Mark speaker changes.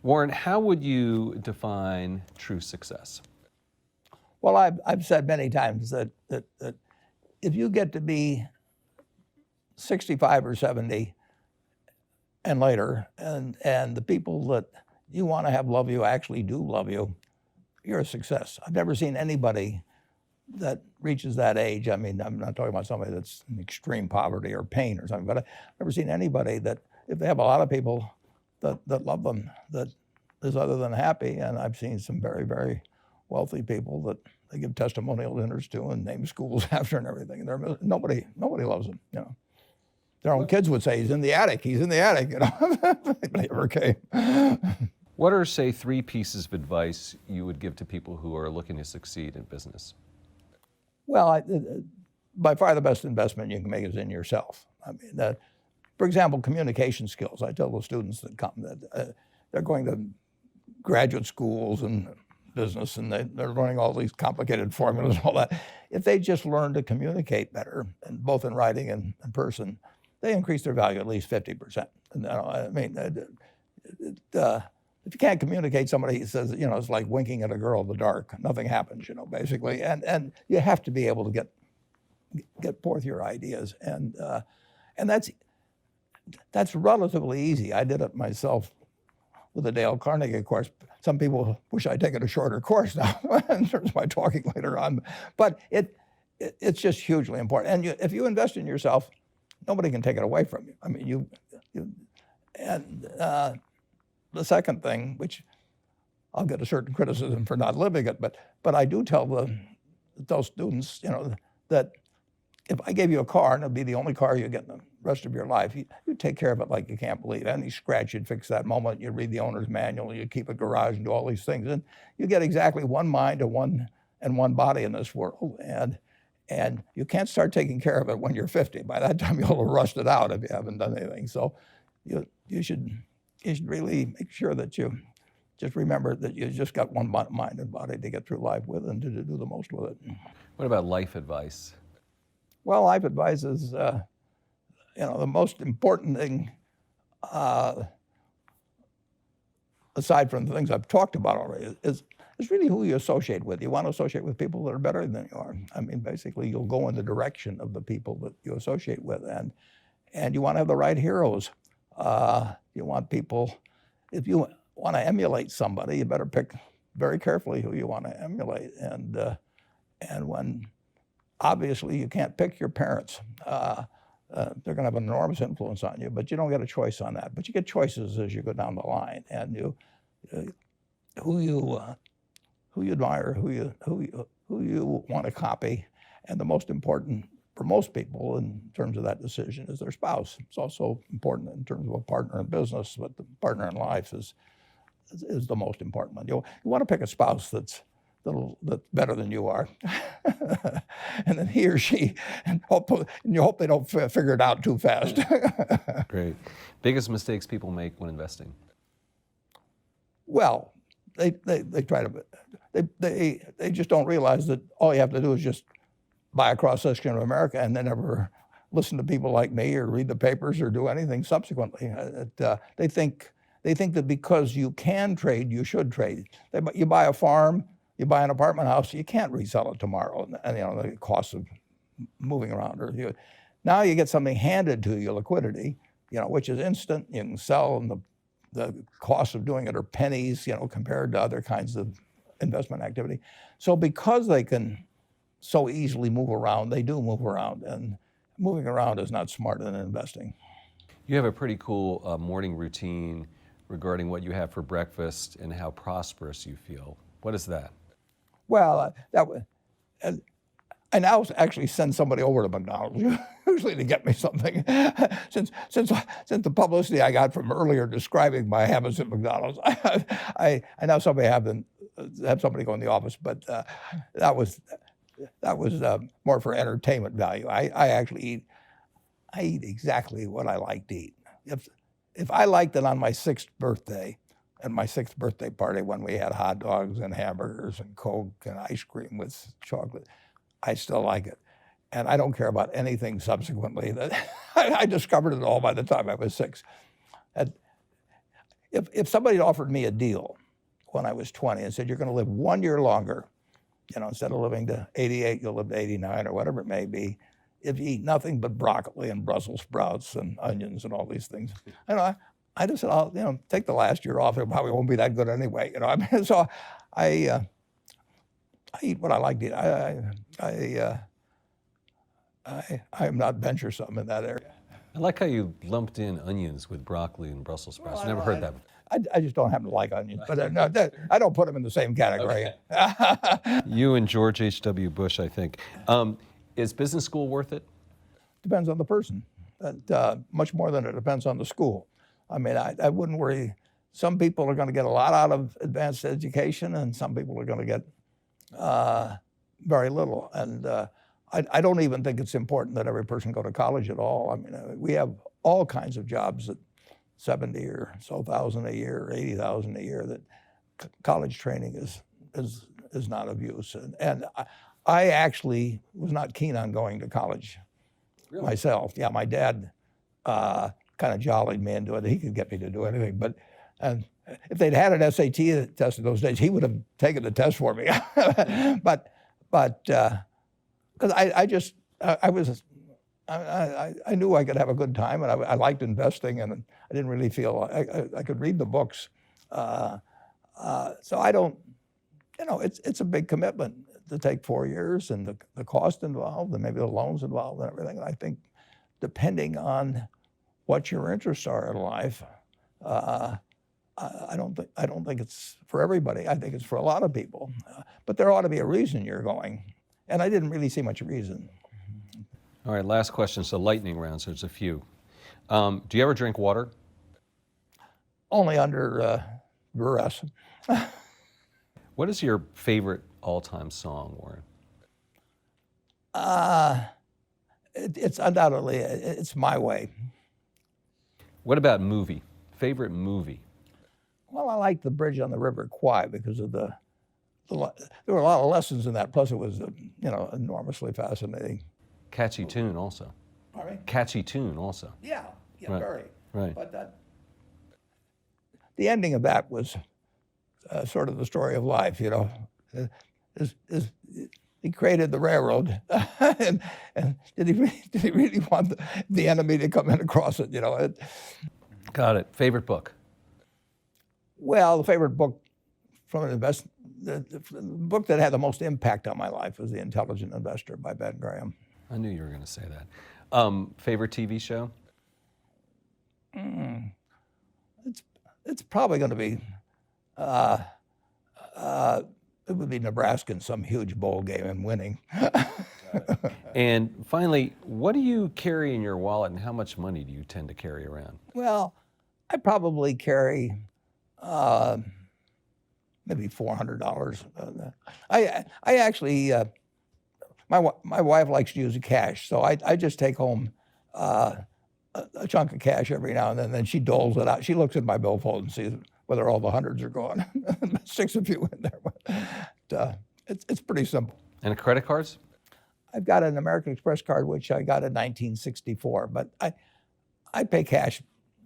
Speaker 1: Warren, how would you define true success?
Speaker 2: Well, I've said many times that if you get to be 65 or 70 and later, and the people that you want to have love you actually do love you, you're a success. I've never seen anybody that reaches that age. I mean, I'm not talking about somebody that's in extreme poverty or pain or something, but I've never seen anybody that, if they have a lot of people that love them, that is other than happy. And I've seen some very, very wealthy people that they give testimonial dinners to and name schools after and everything. And nobody loves them, you know. Their own kids would say, he's in the attic, you know. They never came.
Speaker 1: What are, say, 3 pieces of advice you would give to people who are looking to succeed in business?
Speaker 2: Well, by far the best investment you can make is in yourself. I mean, for example, communication skills. I tell the students that come that they're going to graduate schools and business, and they're learning all these complicated formulas and all that. If they just learn to communicate better, and both in writing and in person, they increase their value at least 50%. And, I mean, if you can't communicate, somebody says, you know, it's like winking at a girl in the dark. Nothing happens, you know, basically. And you have to be able to get forth your ideas, and that's relatively easy. I did it myself with the Dale Carnegie course. Some people wish I'd taken a shorter course now in terms of my talking later on, but it's just hugely important. And if you invest in yourself, nobody can take it away from you. I mean, the second thing, which I'll get a certain criticism for not living it, but I do tell those students, you know, that if I gave you a car and it'd be the only car you get in the rest of your life, you'd take care of it like you can't believe. Any scratch, you'd fix that moment. You'd read the owner's manual. You'd keep a garage and do all these things. And you get exactly one mind and one body in this world. And you can't start taking care of it when you're 50. By that time, you'll have rusted out if you haven't done anything. So you should really make sure that you just remember that you just got one mind and body to get through life with and to do the most with it.
Speaker 1: What about life advice?
Speaker 2: Well, life advice is, you know, the most important thing, aside from the things I've talked about already, is really who you associate with. You want to associate with people that are better than you are. I mean, basically, you'll go in the direction of the people that you associate with, and you want to have the right heroes. You want people, if you want to emulate somebody, you better pick very carefully who you want to emulate. And when obviously you can't pick your parents, they're going to have an enormous influence on you, but you don't get a choice on that. But you get choices as you go down the line, and who you admire, who you want to copy, and the most important for most people in terms of that decision is their spouse. It's also important in terms of a partner in business, but the partner in life is the most important one. You want to pick a spouse that's better than you are, and then he or she, and you hope they don't figure it out too fast.
Speaker 1: Great. Biggest mistakes people make when investing?
Speaker 2: Well, they try to, they just don't realize that all you have to do is just buy a cross-section of America and then never listen to people like me or read the papers or do anything subsequently. They think that because you can trade, you should trade. You buy a farm, you buy an apartment house, you can't resell it tomorrow, and you know the cost of moving around. Now you get something handed to you, liquidity, you know, which is instant. You can sell, and the cost of doing it are pennies, you know, compared to other kinds of investment activity. So because they can so easily move around, they do move around, and moving around is not smarter than investing.
Speaker 1: You have a pretty cool morning routine regarding what you have for breakfast and how prosperous you feel. What is that?
Speaker 2: Well, I now actually send somebody over to McDonald's usually to get me something. Since the publicity I got from earlier describing my habits at McDonald's, I now have somebody go in the office, but that was more for entertainment value. I eat exactly what I like to eat. If I liked it on my 6th birthday, at my 6th birthday party when we had hot dogs and hamburgers and Coke and ice cream with chocolate, I still like it. And I don't care about anything subsequently. I discovered it all by the time I was 6. if somebody offered me a deal when I was 20 and said, you're going to live 1 year longer, instead of living to 88, you'll live to 89 or whatever it may be, if you eat nothing but broccoli and Brussels sprouts and onions and all these things, I just said, I'll take the last year off. It probably won't be that good anyway. So I eat what I like to eat. I'm not venturesome in that area.
Speaker 1: I like how you lumped in onions with broccoli and Brussels sprouts. Never heard that.
Speaker 2: I just don't happen to like onions, but no, I don't put them in the same category.
Speaker 1: Okay. You and George H.W. Bush, I think. Is business school worth it?
Speaker 2: Depends on the person, much more than it depends on the school. I mean, I wouldn't worry. Some people are going to get a lot out of advanced education, and some people are going to get very little. And I don't even think it's important that every person go to college at all. I mean, we have all kinds of jobs at 70 or so thousand a year, or 80,000 a year, that college training is not of use. And I actually was not keen on going to college myself. Yeah, my dad kind of jollied me into it. He could get me to do anything. But if they'd had an SAT test in those days, he would have taken the test for me. but because I knew I could have a good time, and I liked investing, and I didn't really feel I could read the books. So I don't, it's a big commitment to take 4 years, and the cost involved, and maybe the loans involved, and everything. And I think, depending on what your interests are in life, I don't think it's for everybody. I think it's for a lot of people, but there ought to be a reason you're going, and I didn't really see much reason.
Speaker 1: All right, last question. So lightning round, so there's a few. Do you ever drink water?
Speaker 2: Only under duress.
Speaker 1: What is your favorite all-time song, Warren?
Speaker 2: It's undoubtedly, it's My Way.
Speaker 1: What about movie? Favorite movie?
Speaker 2: Well, I like The Bridge on the River Kwai because of there were a lot of lessons in that. Plus, it was enormously fascinating.
Speaker 1: Catchy tune also.
Speaker 2: Pardon me?
Speaker 1: Catchy tune also.
Speaker 2: Yeah,
Speaker 1: Right.
Speaker 2: Very.
Speaker 1: Right.
Speaker 2: But the ending of that was sort of the story of life. He created the railroad, and did he really want the enemy to come in across it?
Speaker 1: Got it. Favorite book?
Speaker 2: Well, the favorite book from an the book that had the most impact on my life was The Intelligent Investor by Ben Graham.
Speaker 1: I knew you were going to say that. Favorite TV show?
Speaker 2: It's probably going to be it would be Nebraska in some huge bowl game and winning.
Speaker 1: And finally, what do you carry in your wallet, and how much money do you tend to carry around?
Speaker 2: Well, I probably carry maybe $400. I actually my wife likes to use cash, so I just take home a chunk of cash every now and then she doles it out. She looks at my billfold and sees whether all the hundreds are gone. Sticks a few in there. But, it's pretty simple.
Speaker 1: And credit cards?
Speaker 2: I've got an American Express card, which I got in 1964, but I pay cash